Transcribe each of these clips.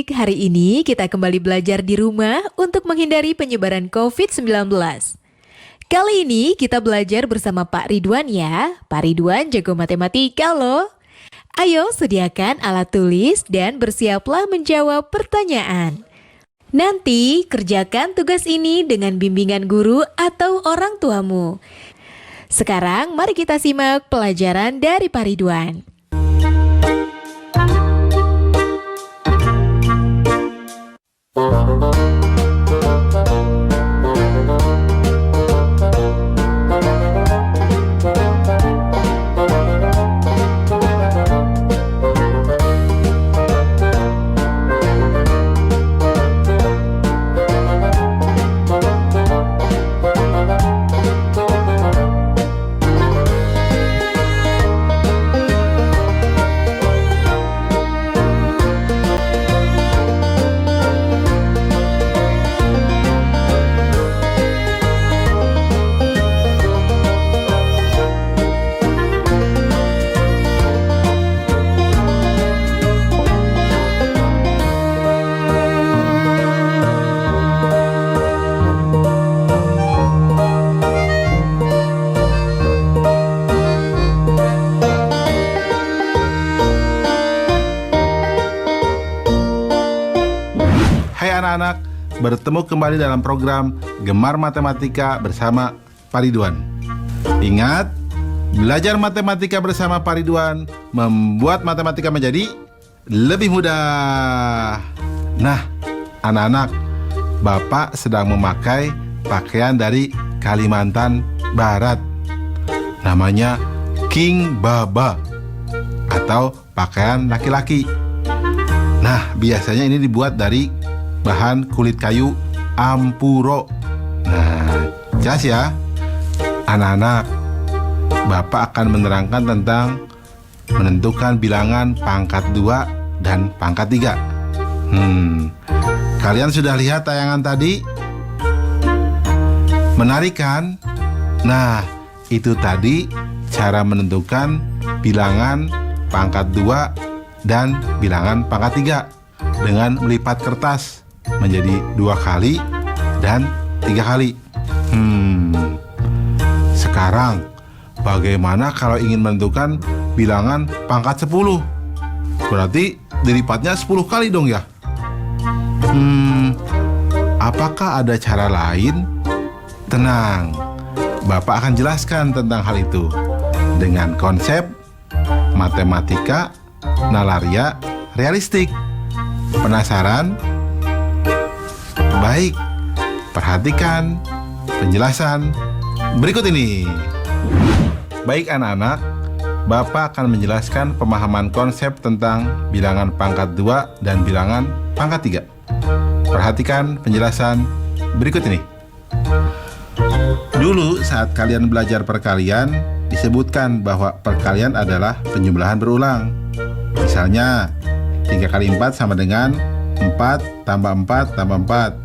adik-adik, hari ini kita kembali belajar di rumah untuk menghindari penyebaran COVID-19. Kali ini kita belajar bersama Pak Ridwan ya. Pak Ridwan jago matematika loh. Ayo sediakan alat tulis dan bersiaplah menjawab pertanyaan. Nanti kerjakan tugas ini dengan bimbingan guru atau orang tuamu. Sekarang mari kita simak pelajaran dari Pak Ridwan. Hai anak-anak, bertemu kembali dalam program Gemar Matematika bersama Pak Ridwan. Ingat, belajar matematika bersama Pak Ridwan membuat matematika menjadi lebih mudah. Nah, anak-anak, Bapak sedang memakai pakaian dari Kalimantan Barat. Namanya King Baba atau pakaian laki-laki. Nah, biasanya ini dibuat dari bahan kulit kayu ampuro. Nah, jelas ya anak-anak, Bapak akan menerangkan tentang menentukan bilangan pangkat 2 dan pangkat 3. Kalian sudah lihat tayangan tadi? Menarik kan? Nah, itu tadi cara menentukan bilangan pangkat 2 dan bilangan pangkat 3 dengan melipat kertas menjadi 2 kali dan 3 kali. Sekarang bagaimana kalau ingin menentukan bilangan pangkat 10? Berarti dilipatnya 10 kali dong ya. Apakah ada cara lain? Tenang, Bapak akan jelaskan tentang hal itu dengan konsep matematika nalaria realistik. Penasaran? Baik, perhatikan penjelasan berikut ini. Baik anak-anak, Bapak akan menjelaskan pemahaman konsep tentang bilangan pangkat 2 dan bilangan pangkat 3. Perhatikan penjelasan berikut ini. Dulu saat kalian belajar perkalian, disebutkan bahwa perkalian adalah penjumlahan berulang. Misalnya, 3 kali 4 sama dengan 4 tambah 4 tambah 4.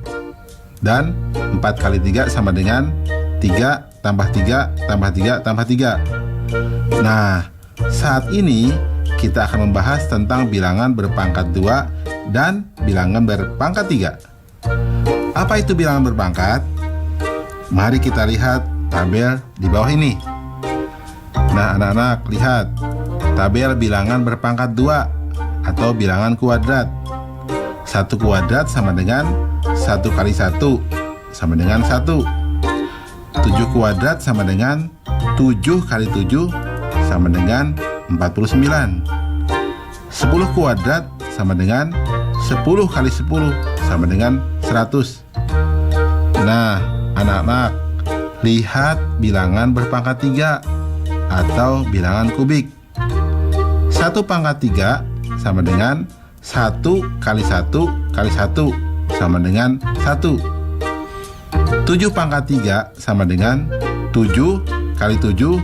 Dan 4 kali 3 sama dengan 3 tambah 3 tambah 3 tambah 3. Nah, saat ini kita akan membahas tentang bilangan berpangkat 2 dan bilangan berpangkat 3. Apa itu bilangan berpangkat? Mari kita lihat tabel di bawah ini. Nah, anak-anak, lihat tabel bilangan berpangkat 2 atau bilangan kuadrat. 1 kuadrat sama dengan 1 kali 1 sama dengan 1. 7 kuadrat sama dengan 7 kali 7 sama dengan 49. 10 kuadrat sama dengan 10 kali 10 sama dengan 100. Nah, anak-anak, lihat bilangan berpangkat 3 atau bilangan kubik. 1 pangkat 3 sama dengan 1 kali 1 kali 1 sama dengan 1. 7 pangkat 3 sama dengan 7 kali 7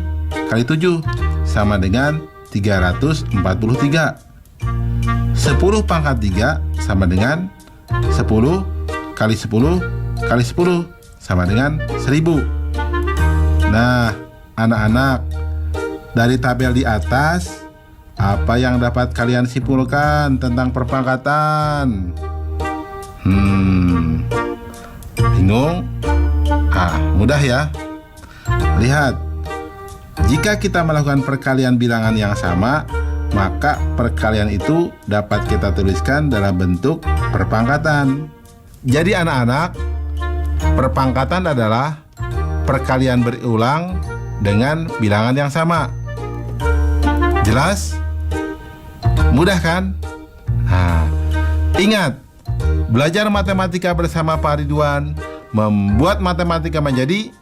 kali 7 sama dengan 343. 10 pangkat 3 sama dengan 10 kali 10 kali 10 sama dengan 1000. Nah, anak-anak, dari tabel di atas Apa yang dapat kalian simpulkan tentang perpangkatan? Bingung? Mudah ya. Lihat, jika kita melakukan perkalian bilangan yang sama, maka perkalian itu dapat kita tuliskan dalam bentuk perpangkatan. Jadi anak-anak, perpangkatan adalah perkalian berulang dengan bilangan yang sama. Jelas? Mudah kan? Ingat, belajar matematika bersama Pak Ridwan membuat matematika menjadi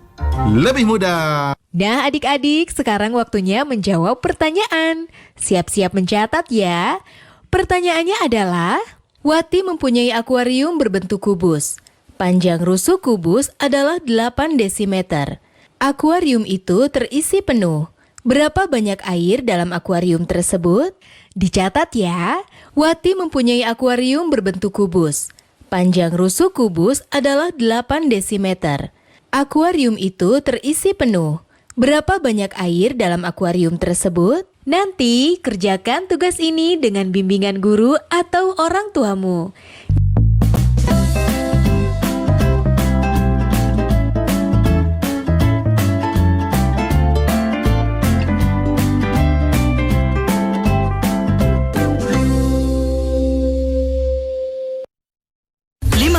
lebih mudah. Nah adik-adik, sekarang waktunya menjawab pertanyaan. Siap-siap mencatat ya. Pertanyaannya adalah, Wati mempunyai akuarium berbentuk kubus. Panjang rusuk kubus adalah 8 desimeter. Akuarium itu terisi penuh. Berapa banyak air dalam akuarium tersebut? Dicatat ya, Wati mempunyai akuarium berbentuk kubus. Panjang rusuk kubus adalah 8 desimeter. Akuarium itu terisi penuh. Berapa banyak air dalam akuarium tersebut? Nanti kerjakan tugas ini dengan bimbingan guru atau orang tuamu.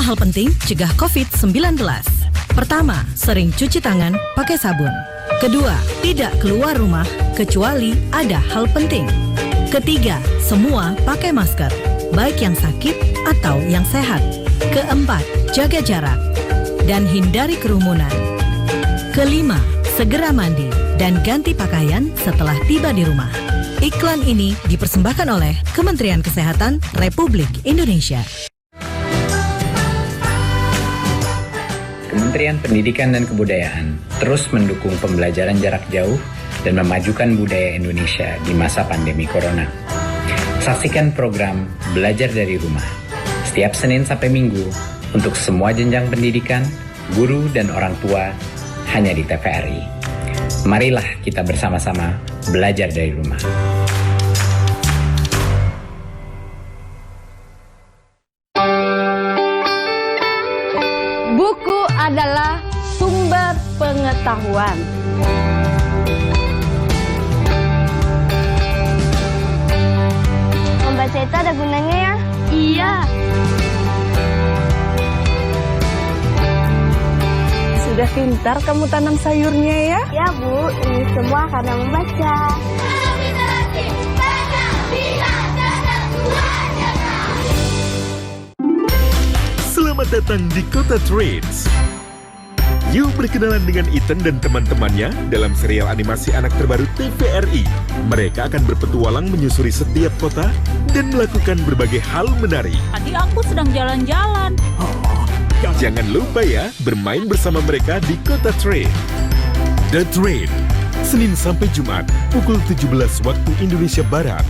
Hal penting cegah COVID-19. Pertama, sering cuci tangan pakai sabun. Kedua, tidak keluar rumah kecuali ada hal penting. Ketiga, semua pakai masker, baik yang sakit atau yang sehat. Keempat, jaga jarak dan hindari kerumunan. Kelima, segera mandi dan ganti pakaian setelah tiba di rumah. Iklan ini dipersembahkan oleh Kementerian Kesehatan Republik Indonesia. Kementerian Pendidikan dan Kebudayaan terus mendukung pembelajaran jarak jauh dan memajukan budaya Indonesia di masa pandemi Corona. Saksikan program Belajar dari Rumah setiap Senin sampai Minggu untuk semua jenjang pendidikan, guru, dan orang tua hanya di TVRI. Marilah kita bersama-sama belajar dari rumah. Buku adalah sumber pengetahuan. Membaca itu ada gunanya ya? Iya. Sudah pintar kamu tanam sayurnya ya? Ya Bu, ini semua karena membaca. Selamat datang di Kota Trades. Yuk berkenalan dengan Ethan dan teman-temannya dalam serial animasi anak terbaru TVRI. Mereka akan berpetualang menyusuri setiap kota dan melakukan berbagai hal menarik. Tadi aku sedang jalan-jalan. Jangan lupa ya, bermain bersama mereka di Kota Trade. The Trade, Senin sampai Jumat, pukul 17 waktu Indonesia Barat.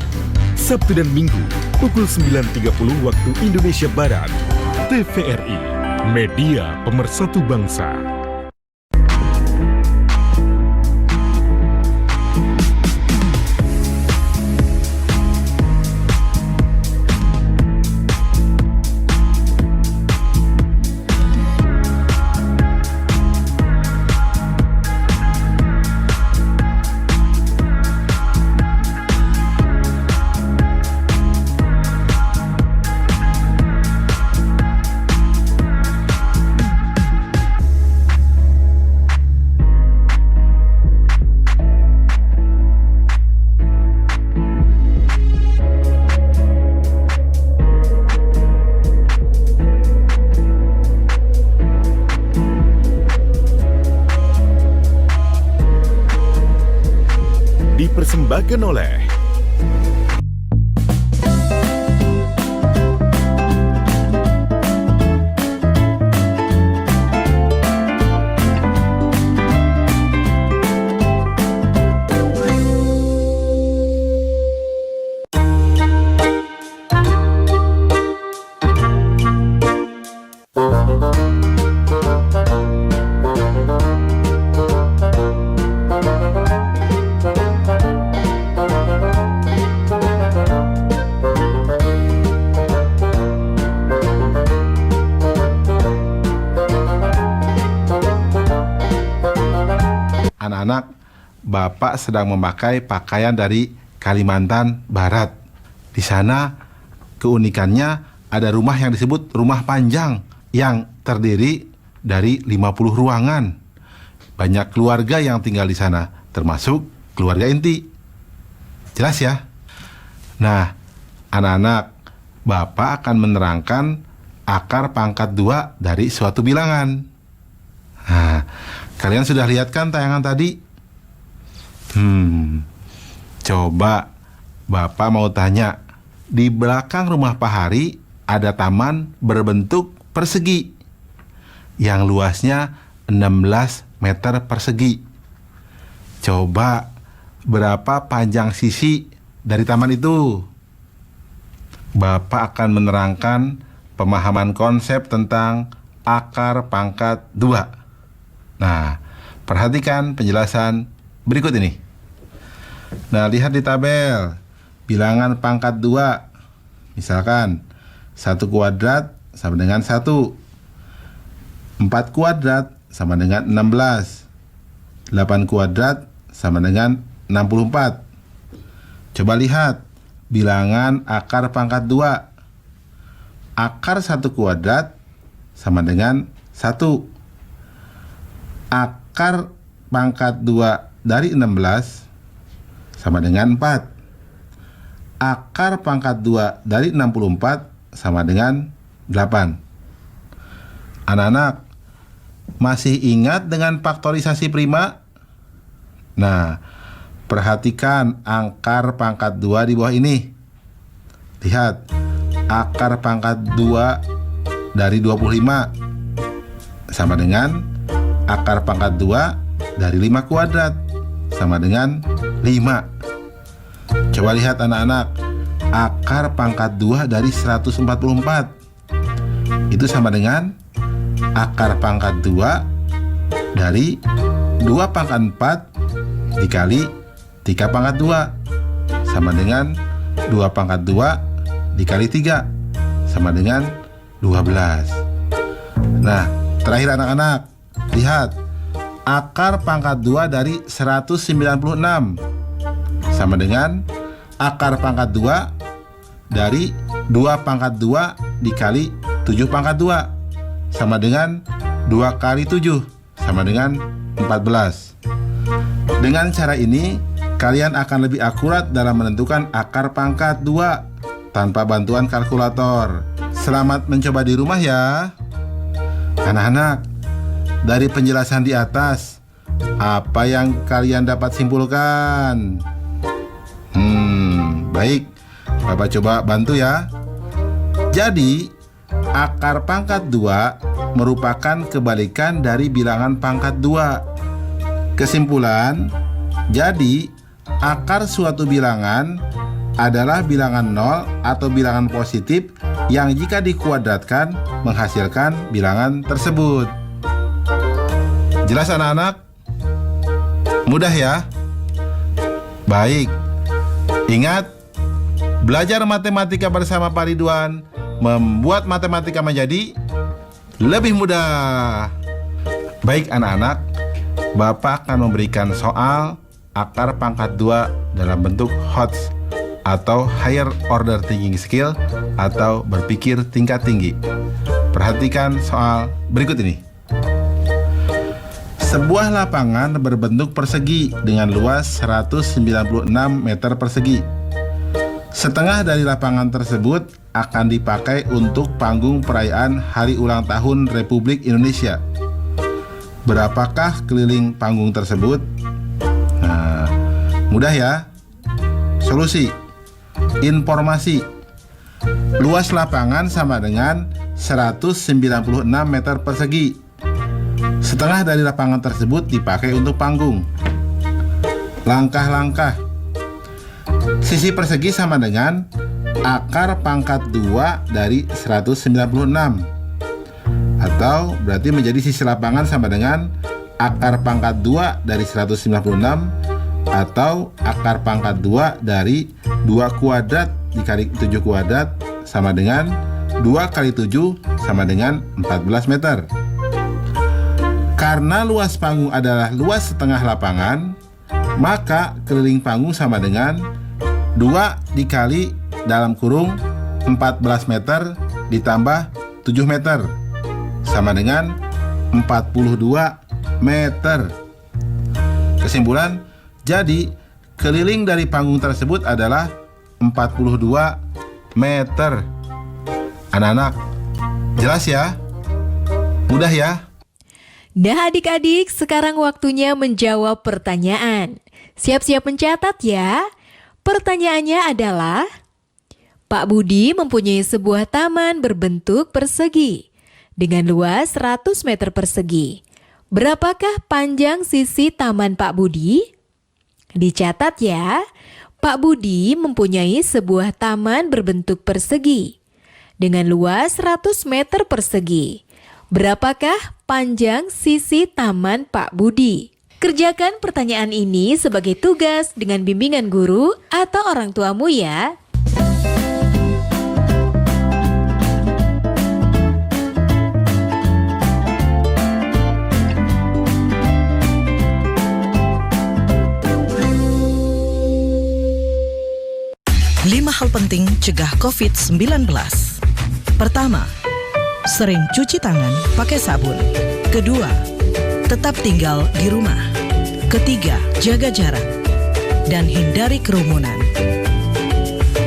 Sabtu dan Minggu, pukul 9.30 waktu Indonesia Barat. TVRI, Media Pemersatu Bangsa. Dipersembahkan oleh anak-anak, Bapak sedang memakai pakaian dari Kalimantan Barat. Di sana keunikannya ada rumah yang disebut rumah panjang yang terdiri dari 50 ruangan. Banyak keluarga yang tinggal di sana, termasuk keluarga inti. Jelas ya? Nah, anak-anak, Bapak akan menerangkan akar pangkat 2 dari suatu bilangan. Nah, kalian sudah lihat kan tayangan tadi? Coba Bapak mau tanya, di belakang rumah Pak Hari ada taman berbentuk persegi yang luasnya 16 meter persegi. Coba berapa panjang sisi dari taman itu? Bapak akan menerangkan pemahaman konsep tentang akar pangkat 2. Nah, perhatikan penjelasan berikut ini. Nah, lihat di tabel bilangan pangkat 2. Misalkan 1 kuadrat sama dengan 1, 4 kuadrat sama dengan 16, 8 kuadrat sama dengan 64. Coba lihat bilangan akar pangkat 2. Akar 1 kuadrat sama dengan 1. Akar pangkat 2 dari 16 sama dengan 4. Akar pangkat 2 dari 64 sama dengan 8. Anak-anak, masih ingat dengan faktorisasi prima? Nah, perhatikan akar pangkat 2 di bawah ini. Lihat, akar pangkat 2 dari 25 sama dengan akar pangkat 2 dari 5 kuadrat sama dengan 5. Coba lihat anak-anak, akar pangkat 2 dari 144 itu sama dengan akar pangkat 2 dari 2 pangkat 4 dikali 3 pangkat 2 sama dengan 2 pangkat 2 dikali 3 sama dengan 12. Nah, terakhir anak-anak, lihat akar pangkat 2 dari 196 sama dengan akar pangkat 2 dari 2 pangkat 2 dikali 7 pangkat 2 sama dengan 2 kali 7 sama dengan 14. Dengan cara ini, kalian akan lebih akurat dalam menentukan akar pangkat 2 tanpa bantuan kalkulator. Selamat mencoba di rumah ya. Anak-anak, dari penjelasan di atas, apa yang kalian dapat simpulkan? Baik, Bapak coba bantu ya. Jadi, akar pangkat 2 merupakan kebalikan dari bilangan pangkat 2. Kesimpulan, jadi akar suatu bilangan adalah bilangan 0 atau bilangan positif yang jika dikuadratkan menghasilkan bilangan tersebut. Jelas anak-anak? Mudah ya? Baik. Ingat, belajar matematika bersama Pak Ridwan membuat matematika menjadi lebih mudah. Baik anak-anak, Bapak akan memberikan soal akar pangkat 2 dalam bentuk HOTS atau Higher Order Thinking Skill atau berpikir tingkat tinggi. Perhatikan soal berikut ini. Sebuah lapangan berbentuk persegi dengan luas 196 meter persegi. Setengah dari lapangan tersebut akan dipakai untuk panggung perayaan Hari Ulang Tahun Republik Indonesia. Berapakah keliling panggung tersebut? Nah, mudah ya. Solusi. Informasi. Luas lapangan sama dengan 196 meter persegi. Setengah dari lapangan tersebut dipakai untuk panggung. Langkah-langkah. Sisi persegi sama dengan akar pangkat 2 dari 196. Atau berarti menjadi sisi lapangan sama dengan akar pangkat 2 dari 196 atau akar pangkat 2 dari 2 kuadrat dikali 7 kuadrat sama dengan 2 kali 7 sama dengan 14 meter. Karena luas panggung adalah luas setengah lapangan, maka keliling panggung sama dengan 2 dikali dalam kurung 14 meter ditambah 7 meter sama dengan 42 meter. Kesimpulan, jadi keliling dari panggung tersebut adalah 42 meter. Anak-anak, jelas ya? Mudah ya? Nah adik-adik, sekarang waktunya menjawab pertanyaan. Siap-siap mencatat ya. Pertanyaannya adalah, Pak Budi mempunyai sebuah taman berbentuk persegi dengan luas 100 meter persegi. Berapakah panjang sisi taman Pak Budi? Dicatat ya, Pak Budi mempunyai sebuah taman berbentuk persegi dengan luas 100 meter persegi. Berapakah panjang sisi taman Pak Budi? Kerjakan pertanyaan ini sebagai tugas dengan bimbingan guru atau orang tuamu ya. Lima hal penting cegah COVID-19. Pertama, sering cuci tangan pakai sabun. Kedua, tetap tinggal di rumah. Ketiga, jaga jarak dan hindari kerumunan.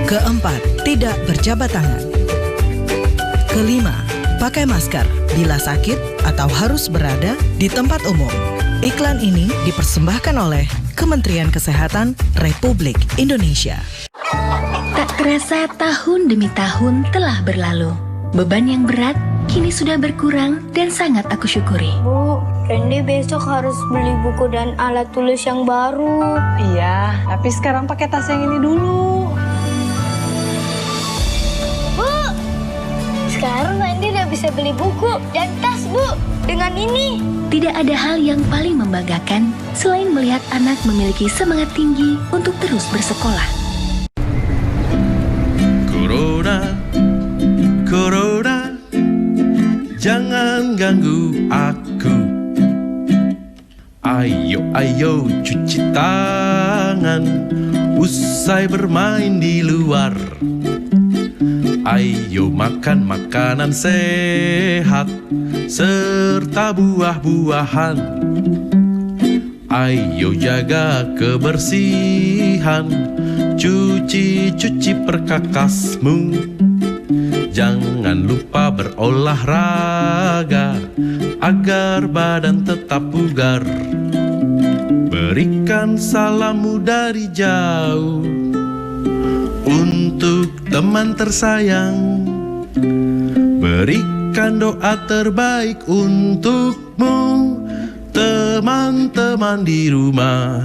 Keempat, tidak berjabat tangan. Kelima, pakai masker bila sakit atau harus berada di tempat umum. Iklan ini dipersembahkan oleh Kementerian Kesehatan Republik Indonesia. Tak terasa tahun demi tahun telah berlalu. Beban yang berat kini sudah berkurang dan sangat aku syukuri. Bu, Randy besok harus beli buku dan alat tulis yang baru. Iya, tapi sekarang pakai tas yang ini dulu. Bu, sekarang Randy udah bisa beli buku dan tas, Bu. Dengan ini. Tidak ada hal yang paling membanggakan selain melihat anak memiliki semangat tinggi untuk terus bersekolah. Corona, jangan ganggu aku. Ayo cuci tangan usai bermain di luar. Ayo makan makanan sehat serta buah-buahan. Ayo jaga kebersihan, cuci perkakasmu. Jangan lupa berolahraga agar badan tetap bugar. Berikan salammu dari jauh untuk teman tersayang. Berikan doa terbaik untukmu, teman-teman di rumah.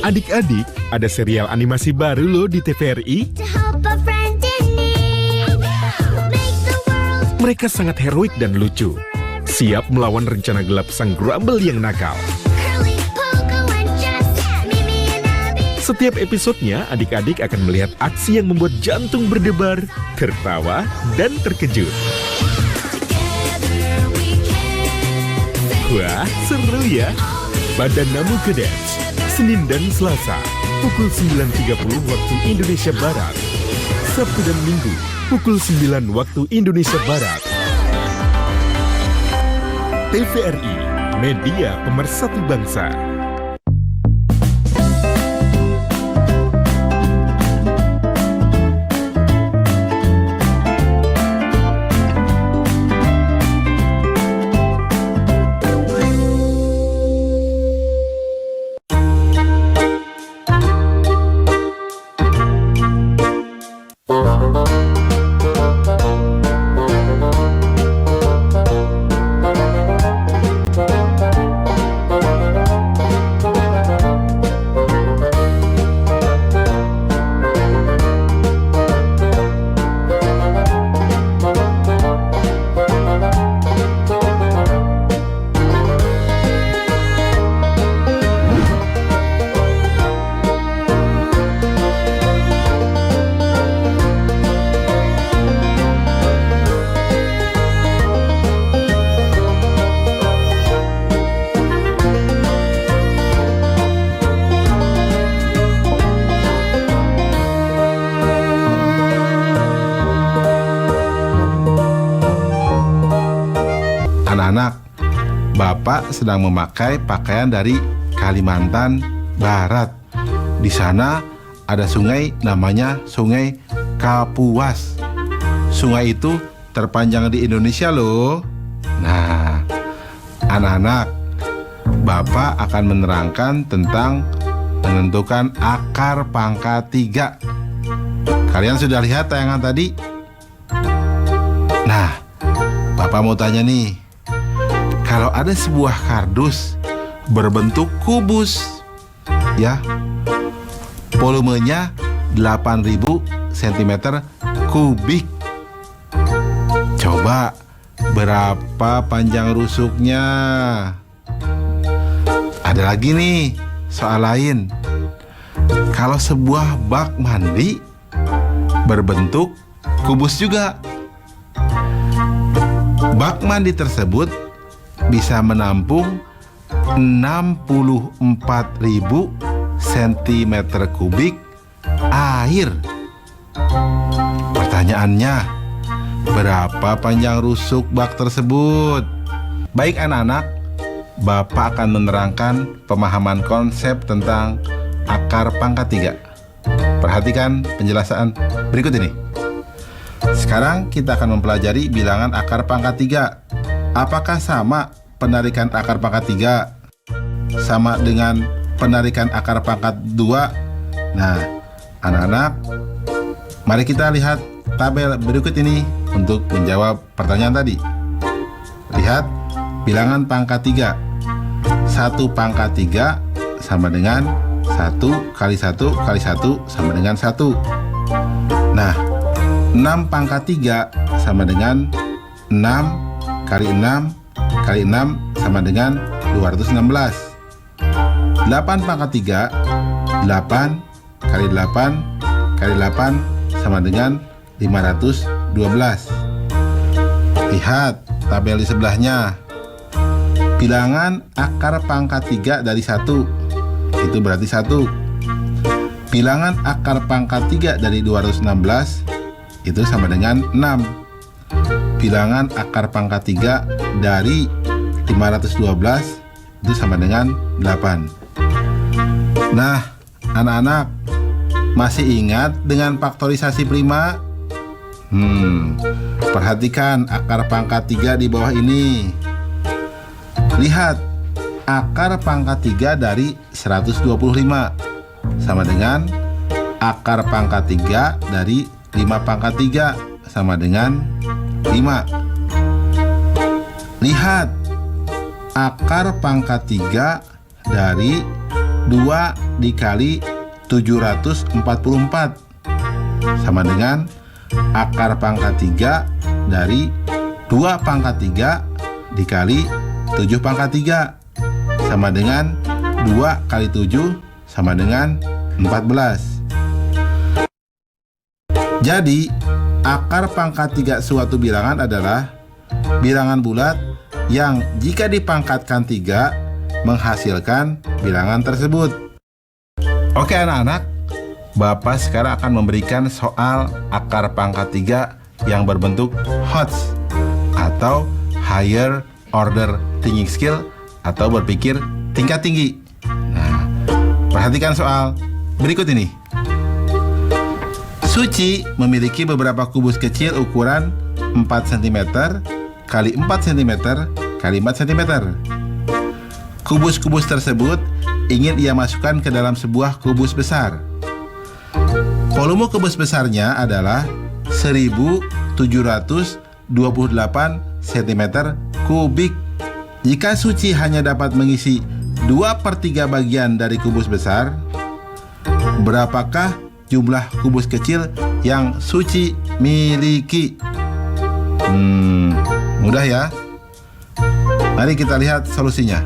Adik-adik, ada serial animasi baru loh di TVRI. Mereka sangat heroik dan lucu, siap melawan rencana gelap sang Grumble yang nakal. Setiap episodenya, adik-adik akan melihat aksi yang membuat jantung berdebar, tertawa, dan terkejut. Wah, seru ya! Badan Namu Kedance, Senin dan Selasa, pukul 9.30 waktu Indonesia Barat. Sabtu dan Minggu, pukul 9 waktu Indonesia Barat. TVRI, media pemersatu bangsa. Anak-anak, Bapak sedang memakai pakaian dari Kalimantan Barat. Di sana ada sungai namanya Sungai Kapuas. Sungai itu terpanjang di Indonesia loh. Nah, anak-anak, Bapak akan menerangkan tentang menentukan akar pangkat 3. Kalian sudah lihat tayangan tadi? Nah, Bapak mau tanya nih, kalau ada sebuah kardus berbentuk kubus, ya, volumenya 8.000 cm kubik. Coba berapa panjang rusuknya? Ada lagi nih soal lain. Kalau sebuah bak mandi berbentuk kubus juga, bak mandi tersebut bisa menampung 64.000 cm kubik air. Pertanyaannya, berapa panjang rusuk bak tersebut? Baik anak-anak, Bapak akan menerangkan pemahaman konsep tentang akar pangkat 3. Perhatikan penjelasan berikut ini. Sekarang kita akan mempelajari bilangan akar pangkat 3. Apakah sama penarikan akar pangkat 3 sama dengan penarikan akar pangkat 2? Nah, anak-anak, mari kita lihat tabel berikut ini untuk menjawab pertanyaan tadi. Lihat bilangan pangkat 3. 1 pangkat 3 sama dengan 1 kali 1 kali 1 sama dengan 1. Nah, 6 pangkat 3 sama dengan 6 kali 6 kali 6 sama dengan 216. 8 pangkat 3, 8 kali 8 kali 8 sama dengan 512. Lihat tabel di sebelahnya. Bilangan akar pangkat 3 dari 1, itu berarti 1. Bilangan akar pangkat 3 dari 216, itu sama dengan 6. Bilangan akar pangkat 3 dari 512, itu sama dengan 8. Nah, anak-anak, masih ingat dengan faktorisasi prima? Perhatikan akar pangkat 3 di bawah ini. Lihat, akar pangkat 3 dari 125 sama dengan akar pangkat 3 dari 5 pangkat 3 sama dengan 5. Lihat, akar pangkat 3 dari 2 dikali 744 sama dengan akar pangkat 3 dari 2 pangkat 3 dikali 7 pangkat 3 sama dengan 2 kali 7 sama dengan 14. Jadi, akar pangkat 3 suatu bilangan adalah bilangan bulat yang jika dipangkatkan 3 menghasilkan bilangan tersebut. Oke anak-anak, Bapak sekarang akan memberikan soal akar pangkat 3 yang berbentuk HOTS atau Higher Order Thinking Skill atau berpikir tingkat tinggi. Nah, perhatikan soal berikut ini. Suci memiliki beberapa kubus kecil ukuran 4 cm kali 4 cm kali 4 cm. Kubus-kubus tersebut ingin ia masukkan ke dalam sebuah kubus besar. Volume kubus besarnya adalah 1728 cm kubik. Jika Suci hanya dapat mengisi 2/3 bagian dari kubus besar, berapakah jumlah kubus kecil yang Suci miliki? Mudah ya. Mari kita lihat solusinya.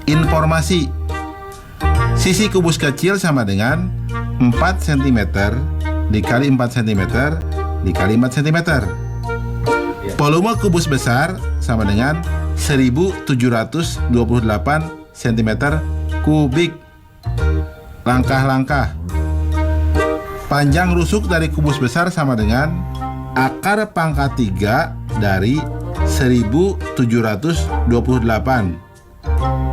Informasi. Sisi kubus kecil sama dengan 4 cm dikali 4 cm dikali 4 cm. Volume kubus besar sama dengan 1728 cm kubik. Langkah-langkah. Panjang rusuk dari kubus besar sama dengan akar pangkat 3 dari 1728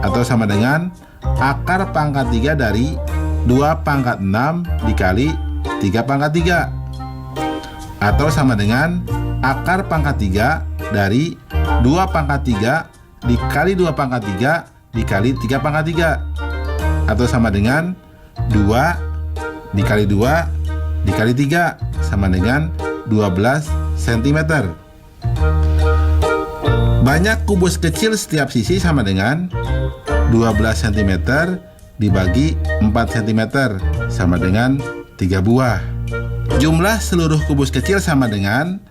atau sama dengan akar pangkat 3 dari 2 pangkat 6 dikali 3 pangkat 3 atau sama dengan akar pangkat 3 dari 2 pangkat 3 dikali 2 pangkat 3 dikali 3 pangkat 3 atau sama dengan 2 dikali 2 dikali 3 sama dengan 12 cm. Banyak kubus kecil setiap sisi sama dengan 12 cm dibagi 4 cm sama dengan 3 buah. Jumlah seluruh kubus kecil sama dengan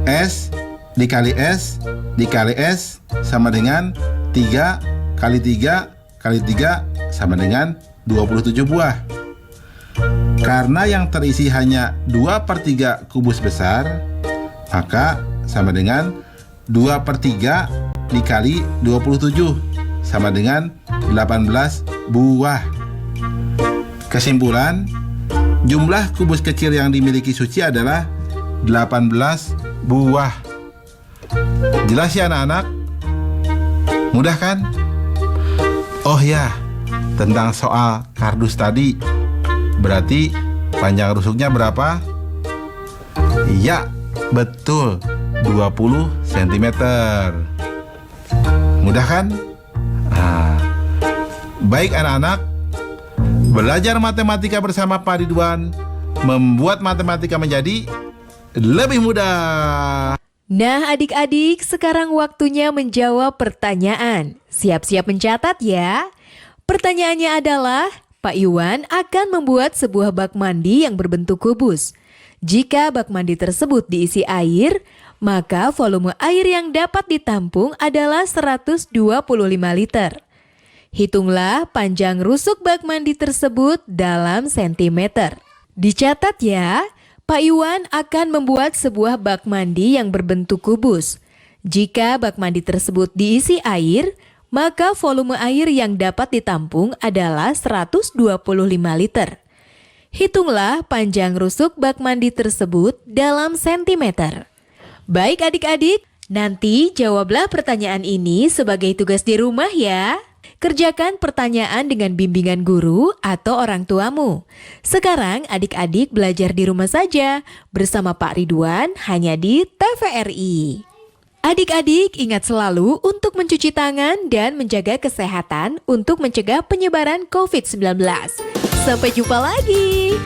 S dikali S dikali S sama dengan 3 kali 3 kali 3 sama dengan 27 buah. Karena yang terisi hanya 2/3 kubus besar, maka sama dengan 2/3 dikali 27 sama dengan 18 buah. Kesimpulan, jumlah kubus kecil yang dimiliki Suci adalah 18 buah. Jelas ya anak-anak? Mudah kan? Oh ya, tentang soal kardus tadi, berarti panjang rusuknya berapa? Ya, betul, 20 cm. Mudah kan? Nah, baik anak-anak, belajar matematika bersama Pak Ridwan membuat matematika menjadi lebih mudah. Nah adik-adik, sekarang waktunya menjawab pertanyaan. Siap-siap mencatat ya. Pertanyaannya adalah, Pak Iwan akan membuat sebuah bak mandi yang berbentuk kubus. Jika bak mandi tersebut diisi air, maka volume air yang dapat ditampung adalah 125 liter. Hitunglah panjang rusuk bak mandi tersebut dalam sentimeter. Dicatat ya, Pak Iwan akan membuat sebuah bak mandi yang berbentuk kubus. Jika bak mandi tersebut diisi air, maka volume air yang dapat ditampung adalah 125 liter. Hitunglah panjang rusuk bak mandi tersebut dalam sentimeter. Baik adik-adik, nanti jawablah pertanyaan ini sebagai tugas di rumah ya. Kerjakan pertanyaan dengan bimbingan guru atau orang tuamu. Sekarang adik-adik belajar di rumah saja bersama Pak Ridwan hanya di TVRI. Adik-adik ingat selalu untuk mencuci tangan dan menjaga kesehatan untuk mencegah penyebaran COVID-19. Sampai jumpa lagi.